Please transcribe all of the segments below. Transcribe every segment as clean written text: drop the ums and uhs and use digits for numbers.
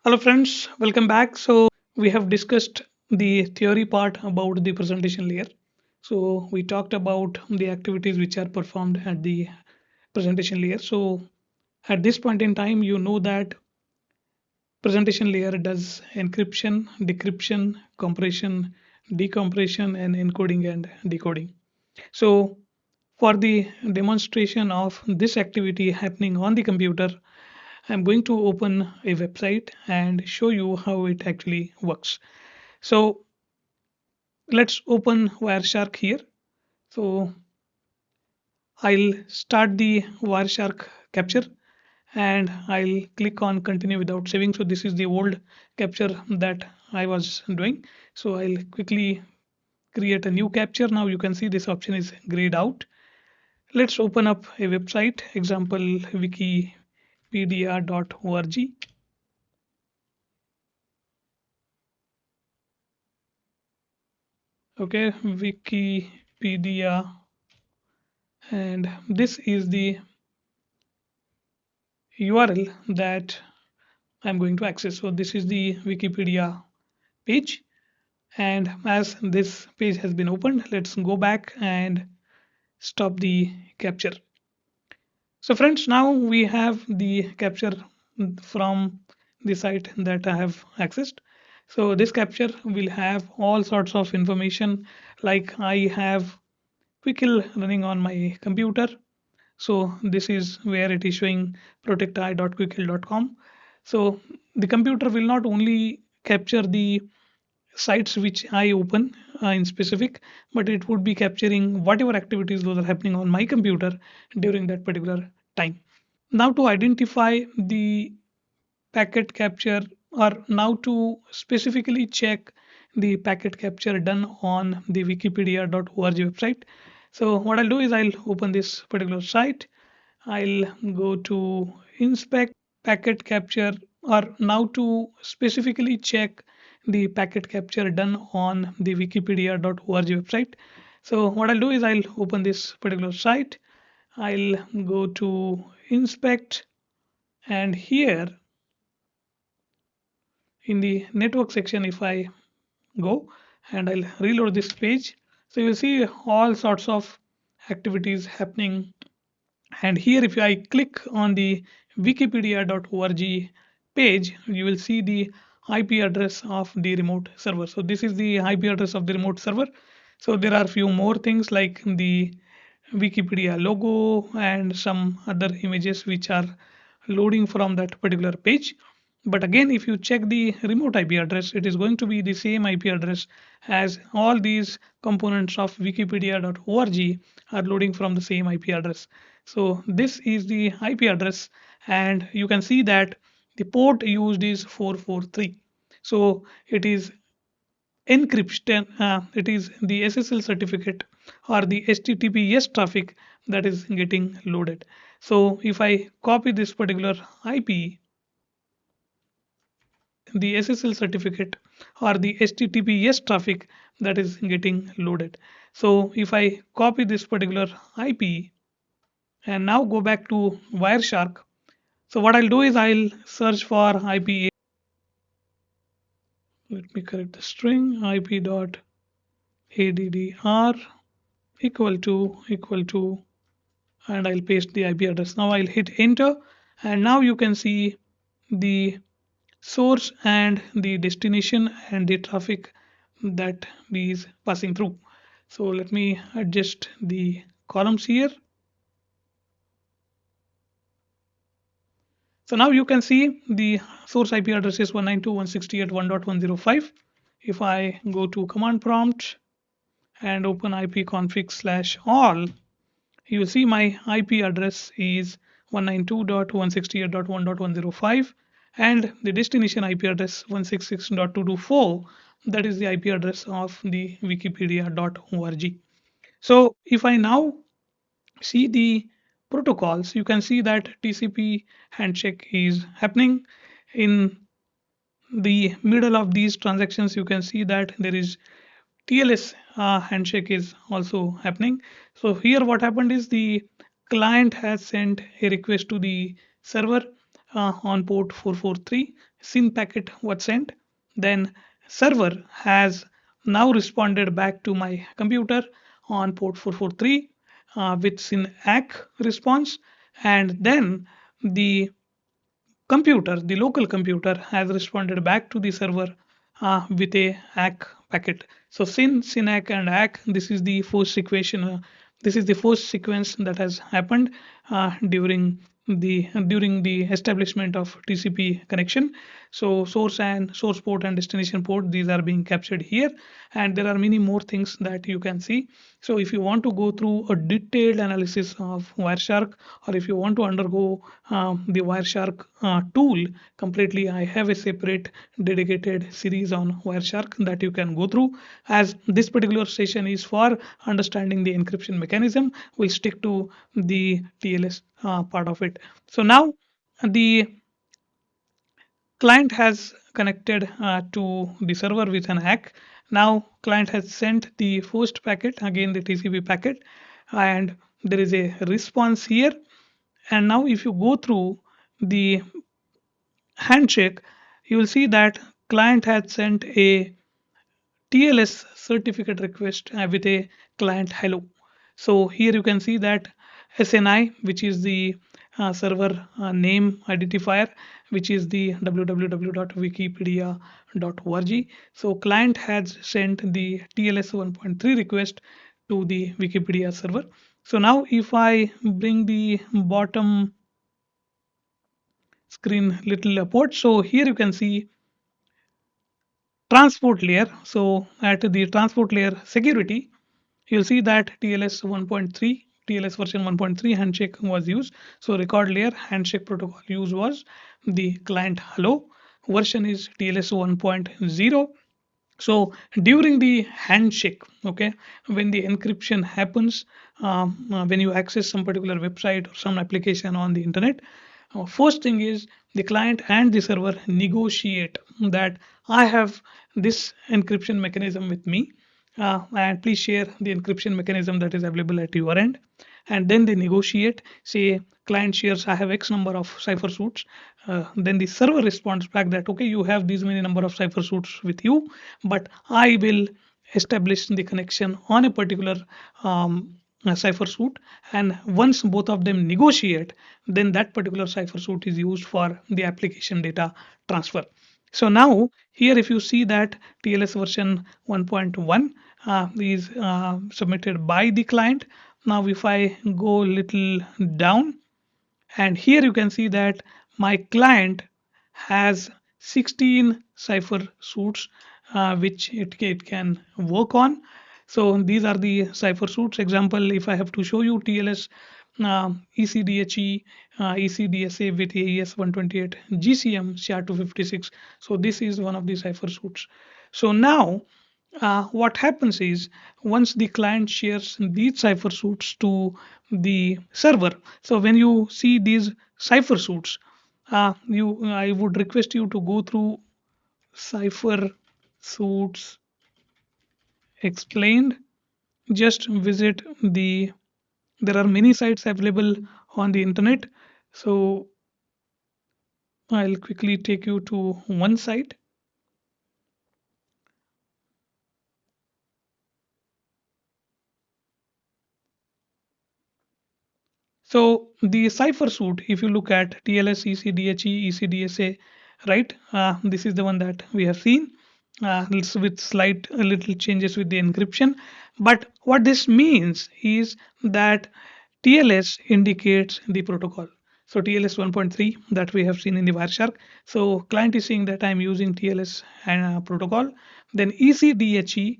Hello friends, welcome back. So we have discussed the theory part about the presentation layer. So we talked about the activities which are performed at the presentation layer. So at this point in time, you know that presentation layer does encryption, decryption, compression, decompression, and encoding and decoding. So for the demonstration of this activity happening on the computer, I'm going to open a website and show you how it actually works. So let's open Wireshark here. So I'll start the Wireshark capture and I'll click on continue without saving. So this is the old capture that I was doing. So I'll quickly create a new capture. Now you can see this option is grayed out. Let's open up a website, example wikipedia.org. Okay, Wikipedia, and this is the URL that I'm going to access. So this is the Wikipedia page, and as this page has been opened, let's go back and stop the capture. So friends, now we have the capture from the site that I have accessed. So this capture will have all sorts of information, like I have Quickle running on my computer. So this is where it is showing protecti.quickhill.com. So the computer will not only capture the sites which I open in specific, but it would be capturing whatever activities those are happening on my computer during that particular time. Now to identify the packet capture, or now to specifically check the packet capture done on the wikipedia.org website. So what I'll do is I'll open this particular site. I'll go to inspect packet capture, or now to specifically check the packet capture done on the wikipedia.org website. So what I'll do is I'll open this particular site. I'll go to inspect, and here in the network section, if I go and I'll reload this page, so you'll see all sorts of activities happening. And here if I click on the wikipedia.org page, you will see the IP address of the remote server. So this is the IP address of the remote server. So there are few more things like the Wikipedia logo and some other images which are loading from that particular page. But again, if you check the remote IP address, it is going to be the same IP address as all these components of wikipedia.org are loading from the same IP address. So this is the IP address, and you can see that the port used is 443. So it is encryption, it is the SSL certificate or the HTTPS traffic that is getting loaded. So if I copy this particular IP, the SSL certificate or the HTTPS traffic that is getting loaded. So if I copy this particular IP and now go back to Wireshark, so what I'll do is I'll search for IP. Let me correct the string, IP.addr equal to, and I'll paste the IP address. Now I'll hit enter, and now you can see the source and the destination and the traffic that is passing through. So let me adjust the columns here. So now you can see the source IP address is 192.168.1.105. If I go to command prompt and open ipconfig/all, you will see my IP address is 192.168.1.105 and the destination IP address 166.224. That is the IP address of the wikipedia.org. So if I now see the protocols, you can see that TCP handshake is happening. In the middle of these transactions, you can see that there is TLS handshake is also happening. So here what happened is the client has sent a request to the server on port 443. SYN packet was sent. Then server has now responded back to my computer on port 443 with SYN ACK response. And then the the local computer has responded back to the server with a ACK packet. So SYN, SYNACK, and ACK. This is the first equation. This is the first sequence that has happened during the establishment of TCP connection. So source port and destination port, these are being captured here, and there are many more things that you can see. So if you want to go through a detailed analysis of Wireshark, or if you want to undergo the Wireshark tool completely, I have a separate dedicated series on Wireshark that you can go through. As this particular session is for understanding the encryption mechanism, we'll stick to the TLS part of it. So now the client has connected to the server with an ACK. Now client has sent the first packet, again the TCP packet, and there is a response here. And now if you go through the handshake, you will see that client had sent a TLS certificate request with a client hello. So here you can see that SNI, which is the server name identifier, which is the www.wikipedia.org. So client has sent the TLS 1.3 request to the Wikipedia server. So now if I bring the bottom screen little upward, so here you can see transport layer. So at the transport layer security, you'll see that TLS 1.3, TLS version 1.3 handshake was used. So record layer handshake protocol used was the client hello. Version is TLS 1.0. So during the handshake, okay, when the encryption happens, when you access some particular website or some application on the internet, first thing is the client and the server negotiate that I have this encryption mechanism with me, and please share the encryption mechanism that is available at your end. And then they negotiate, say client shares I have X number of cipher suits. Then the server responds back that okay, you have these many number of cipher suits with you, but I will establish the connection on a particular cipher suit, and once both of them negotiate, then that particular cipher suit is used for the application data transfer. So now here if you see that TLS version 1.1 is submitted by the client. Now if I go little down, and here you can see that my client has 16 cipher suits which it can work on. So these are the cipher suits. Example, if I have to show you TLS ECDHE, ECDSA with AES 128, GCM SHA-256. So this is one of the cipher suits. So now what happens is once the client shares these cipher suits to the server, so when you see these cipher suits, I would request you to go through cipher suits explained. Just visit there are many sites available on the internet, so I'll quickly take you to one site. So the cipher suit, if you look at TLS, ECDHE, ECDSA, right? This is the one that we have seen with slight little changes with the encryption. But what this means is that TLS indicates the protocol. So TLS 1.3 that we have seen in the Wireshark. So client is saying that I'm using TLS and protocol. Then ECDHE,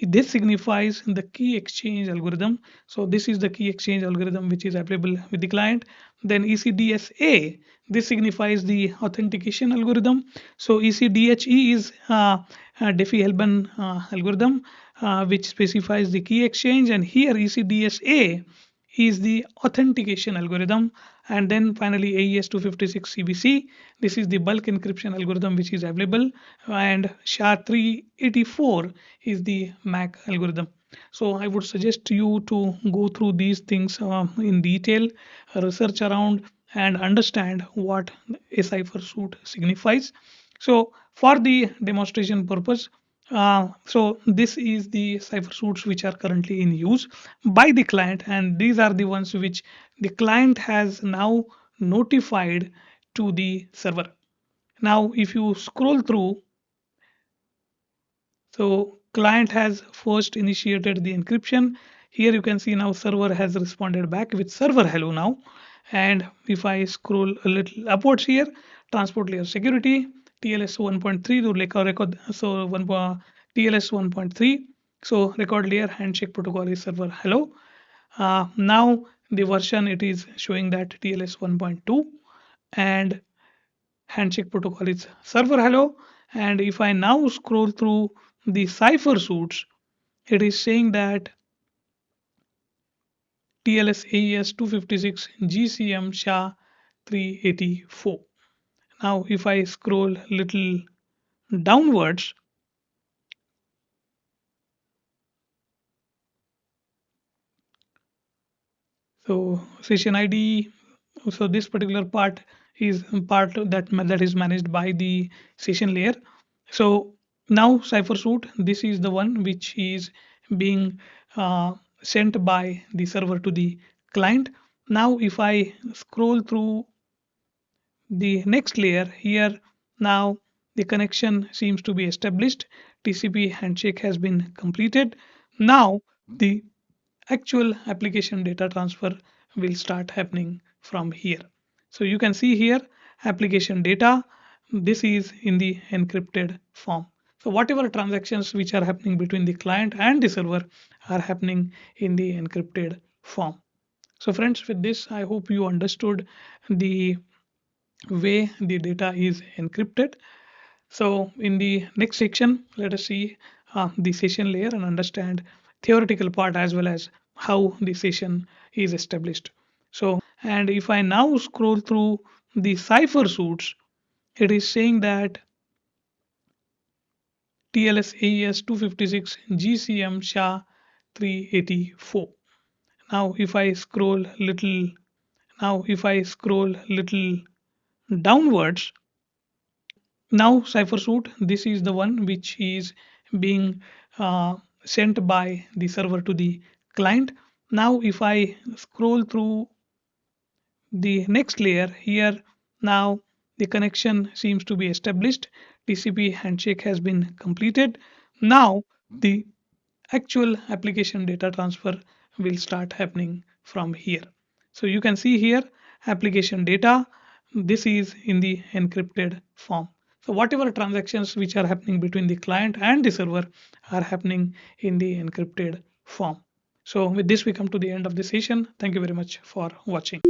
this signifies the key exchange algorithm. So this is the key exchange algorithm which is available with the client. Then ECDSA, this signifies the authentication algorithm. So ECDHE is Diffie-Hellman algorithm which specifies the key exchange, and here ECDSA is the authentication algorithm. And then finally AES 256 CBC, this is the bulk encryption algorithm which is available, and SHA-384 is the MAC algorithm. So I would suggest you to go through these things in detail, research around, and understand what a cipher suit signifies. So for the demonstration purpose, so this is the cipher suits which are currently in use by the client, and these are the ones which the client has now notified to the server. Now if you scroll through, so client has first initiated the encryption. Here you can see now server has responded back with server hello now. And if I scroll a little upwards here, transport layer security, TLS 1.3 to record, so TLS 1.3. So record layer handshake protocol is server hello. Now the version it is showing that TLS 1.2 and handshake protocol is server hello. And if I now scroll through the cipher suits, it is saying that TLS AES 256 GCM SHA 384. Now if I scroll little downwards, so session ID, so this particular part is part that is managed by the session layer. So now cipher suit, this is the one which is being sent by the server to the client. Now if I scroll through the next layer here, now the connection seems to be established, TCP handshake has been completed. Now the actual application data transfer will start happening from here. So you can see here application data, this is in the encrypted form. So whatever transactions which are happening between the client and the server are happening in the encrypted form. So friends, with this I hope you understood the way the data is encrypted. So in the next section, let us see the session layer and understand theoretical part as well as how the session is established. So, and if I now scroll through the cipher suits, it is saying that TLS AES 256 GCM SHA 384. Now if I scroll little, now if I scroll little downwards, now cipher suit, this is the one which is being sent by the server to the client. Now if I scroll through the next layer here, now the connection seems to be established, TCP handshake has been completed. Now the actual application data transfer will start happening from here. So you can see here application data, this is in the encrypted form. So whatever transactions which are happening between the client and the server are happening in the encrypted form. So with this we come to the end of the session. Thank you very much for watching.